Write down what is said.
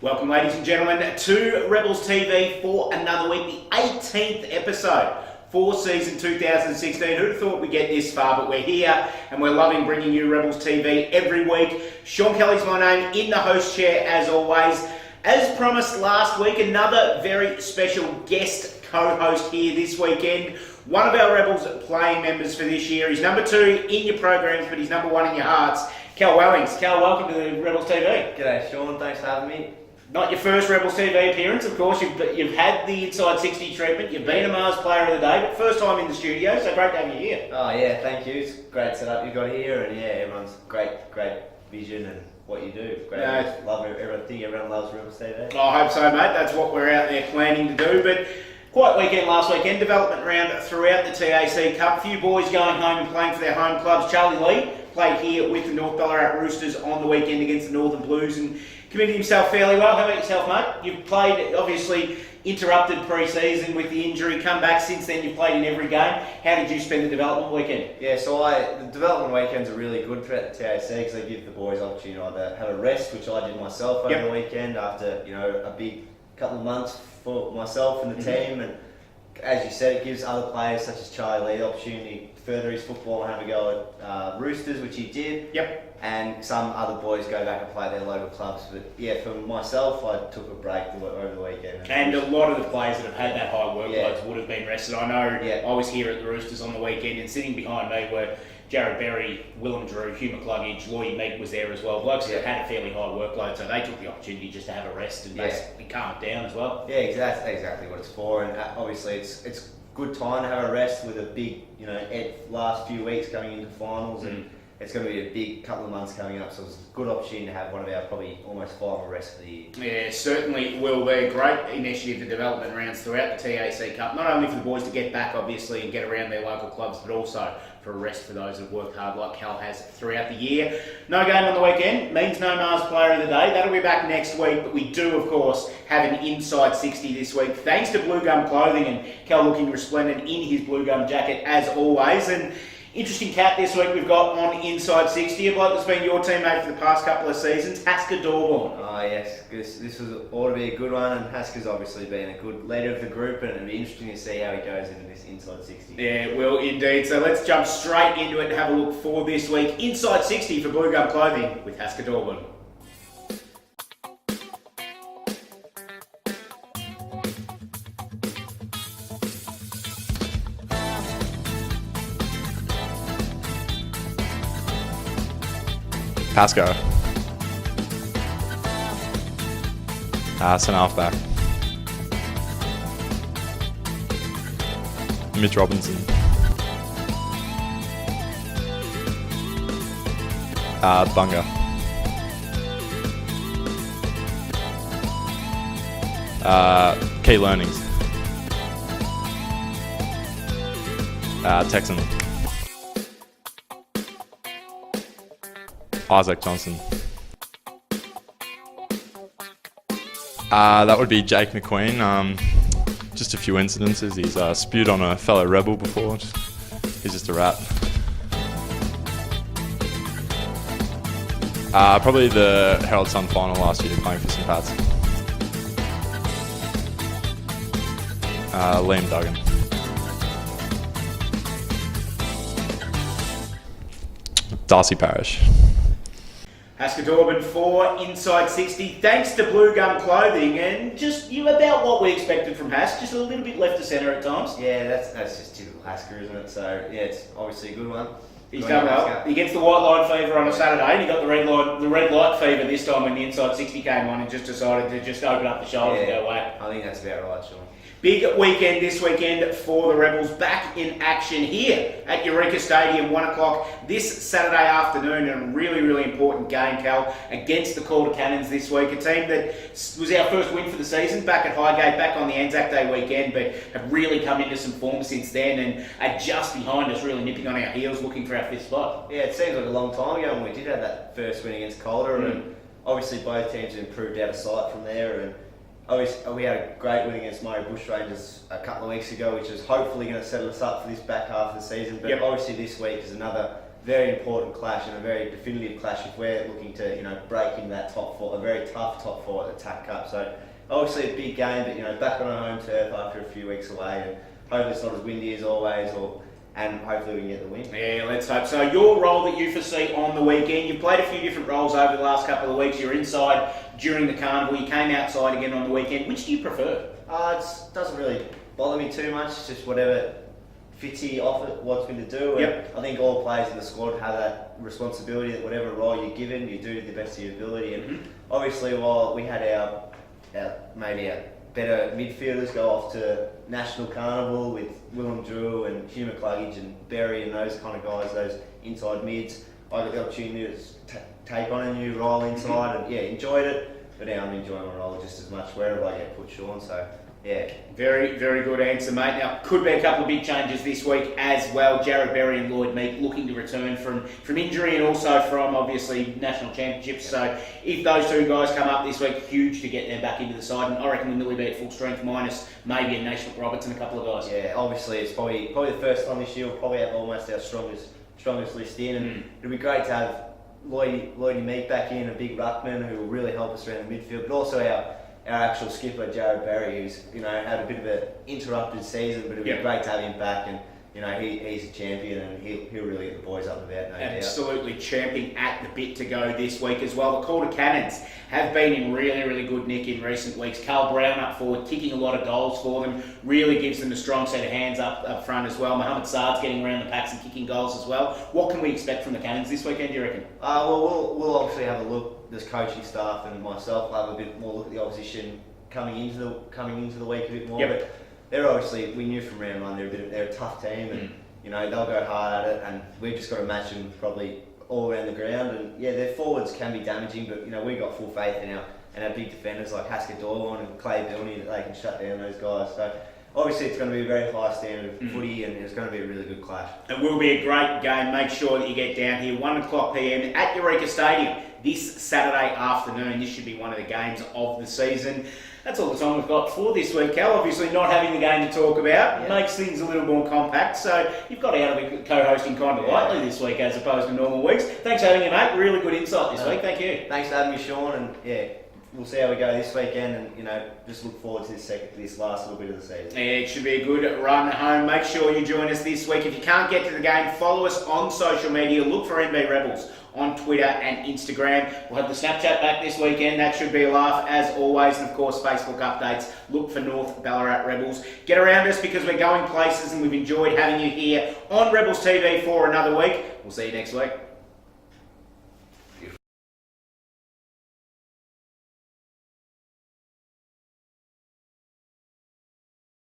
Welcome, ladies and gentlemen, to Rebels TV for another week, the 18th episode for season 2016. Who'd have thought we'd get this far, but we're here and we're loving bringing you Rebels TV every week. Sean Kelly's my name, in the host chair as always. As promised last week, another very special guest co-host here this weekend. One of our Rebels playing members for this year. He's number 2 in your programs, but he's number 1 in your hearts. Cal Wellings. Cal, welcome to the Rebels TV. G'day Sean, thanks for having me. Not your first Rebels TV appearance, of course. You've had the Inside 60 treatment. You've been a Mars Player of the Day, but first time in the studio, so great to have you here. Oh yeah, thank you. It's a great setup you've got here, and yeah, everyone's great vision and what you do. Great, love everything. Everyone loves Rebels TV. I hope so, mate. That's what we're out there planning to do. But quiet weekend last weekend, development round throughout the TAC Cup. A few boys going home and playing for their home clubs. Charlie Lee played here with the North Ballarat Roosters on the weekend against the Northern Blues and committed himself fairly well. How about yourself, mate? You've played, obviously, interrupted pre-season with the injury, come back since then, you've played in every game. How did you spend the development weekend? Yeah, so the development weekends are really good throughout the TAC because they give the boys opportunity to have a rest, which I did myself over the weekend after a big couple of months for myself and the team. And as you said, it gives other players such as Charlie Lee the opportunity to further his football and have a go at Roosters, which he did. Yep. And some other boys go back and play their local clubs. But yeah, for myself, I took a break over the weekend. And a lot of the players that have had that high workloads would have been rested. I know I was here at the Roosters on the weekend, and sitting behind me were Jared Berry, Willem Drew, Hugh McCluggage, Lloyd Meek was there as well. Blokes that had a fairly high workload, so they took the opportunity just to have a rest and basically calm it down as well. Yeah, exactly what it's for. And obviously it's good time to have a rest with a big, last few weeks coming into finals, and it's going to be a big couple of months coming up, so it's a good opportunity to have one of our probably almost final rests for the year. Yeah, certainly will be a great initiative, the development rounds throughout the TAC Cup, not only for the boys to get back obviously and get around their local clubs, but also for a rest for those that have worked hard like Cal has throughout the year. No game on the weekend means no Mars Player of the Day. That'll be back next week, but we do of course have an Inside 60 this week thanks to Bluegum Clothing, and Cal looking resplendent in his Bluegum jacket as always. And interesting cat this week we've got on Inside 60, a bloke that's been your teammate for the past couple of seasons, Hasker Dawborn. Oh yes, this ought to be a good one, and Hasker's obviously been a good leader of the group, and it'll be interesting to see how he goes into this Inside 60. Yeah, it will indeed. So let's jump straight into it and have a look for this week. Inside 60 for Bluegum Clothing with Hasker Dawborn. Pasco. Centre halfback. Mitch Robinson. Bunga. Key learnings. Texan. Isaac Johnson. That would be Jake McQueen. Just a few incidences. He's spewed on a fellow rebel before. He's just a rat. Probably the Herald Sun final last year playing for St Pats. Liam Duggan. Darcy Parish. Hasker Dawborn for Inside 60, thanks to Bluegum Clothing, and just about what we expected from Hask, just a little bit left to centre at times. Yeah, that's just typical Hasker, isn't it? So yeah, it's obviously a good one. He's done well. He gets the white light fever on a Saturday, and he got the red light fever this time when the Inside 60 came on, and just decided to just open up the shoulders and go away. I think that's about right, Sean. Big weekend this weekend for the Rebels, back in action here at Eureka Stadium, 1 o'clock this Saturday afternoon, and a really, really important game, Cal, against the Calder Cannons this week, a team that was our first win for the season back at Highgate, back on the Anzac Day weekend, but have really come into some form since then and are just behind us, really nipping on our heels, looking for our 5th spot. Yeah, it seems like a long time ago when we did have that first win against Calder, and obviously both teams have improved out of sight from there, and we had a great win against Murray Bushrangers a couple of weeks ago, which is hopefully going to set us up for this back half of the season. But obviously this week is another very important clash and a very definitive clash if we're looking to, break into that top four, a very tough top four at the TAC Cup. So obviously a big game, but back on our home turf after a few weeks away, and hopefully it's not as windy as always, and hopefully we can get the win. Yeah, let's hope so. Your role that you foresee on the weekend, you've played a few different roles over the last couple of weeks. You're inside during the carnival, you came outside again on the weekend. Which do you prefer? It doesn't really bother me too much. It's just whatever Fitzy wants me to do. Yep. And I think all players in the squad have that responsibility that whatever role you're given, you do to the best of your ability. And obviously, while we had our better midfielders go off to National Carnival with Willem Drew and Hugh McCluggage and Berry and those kind of guys, those inside mids, I got the opportunity to take on a new role inside and enjoyed it. But now I'm enjoying my role just as much wherever I get put, Sean. So yeah. Very, very good answer, mate. Now, could be a couple of big changes this week as well. Jared Berry and Lloyd Meek looking to return from injury and also from, obviously, national championships. So if those two guys come up this week, huge to get them back into the side. And I reckon we'll nearly be at full strength minus maybe a Naismith Roberts and a couple of guys. Yeah, obviously it's probably the first time this year we'll probably have almost our strongest list in. And it'll be great to have Lloydie Meek back in, a big ruckman who will really help us around the midfield, but also our actual skipper, Jared Berry, who's had a bit of an interrupted season, but it'd be great to have him back, and he's a champion and he'll really get the boys up and about, no doubt. Absolutely champing at the bit to go this week as well. The Calder Cannons have been in really, really good nick in recent weeks. Carl Brown up forward, kicking a lot of goals for them, really gives them a strong set of hands up front as well. Mohammed Saad's getting around the packs and kicking goals as well. What can we expect from the Cannons this weekend, do you reckon? We'll obviously have a look, this coaching staff and myself will have a bit more look at the opposition coming into the week a bit more. Yep. But they're obviously, we knew from round one they're a tough team, and they'll go hard at it, and we've just got to match them probably all around the ground. And their forwards can be damaging, but we've got full faith in our big defenders like Hasker Dawborn and Clay Bilney that they can shut down those guys. So obviously it's going to be a very high standard of footy, and it's going to be a really good clash. It will be a great game. Make sure that you get down here 1:00 p.m. at Eureka Stadium this Saturday afternoon. This should be one of the games of the season. That's all the time we've got for this week, Cal. Obviously, not having the game to talk about makes things a little more compact. So you've got out of it co-hosting kind of lightly this week as opposed to normal weeks. Thanks for having me, mate. Really good insight this week. Thank you. Thanks for having me, Sean. And we'll see how we go this weekend, and just look forward to this last little bit of the season. Yeah, it should be a good run home. Make sure you join us this week. If you can't get to the game, follow us on social media. Look for NB Rebels on Twitter and Instagram. We'll have the Snapchat back this weekend. That should be a laugh as always. And of course, Facebook updates. Look for North Ballarat Rebels. Get around us because we're going places, and we've enjoyed having you here on Rebels TV for another week. We'll see you next week.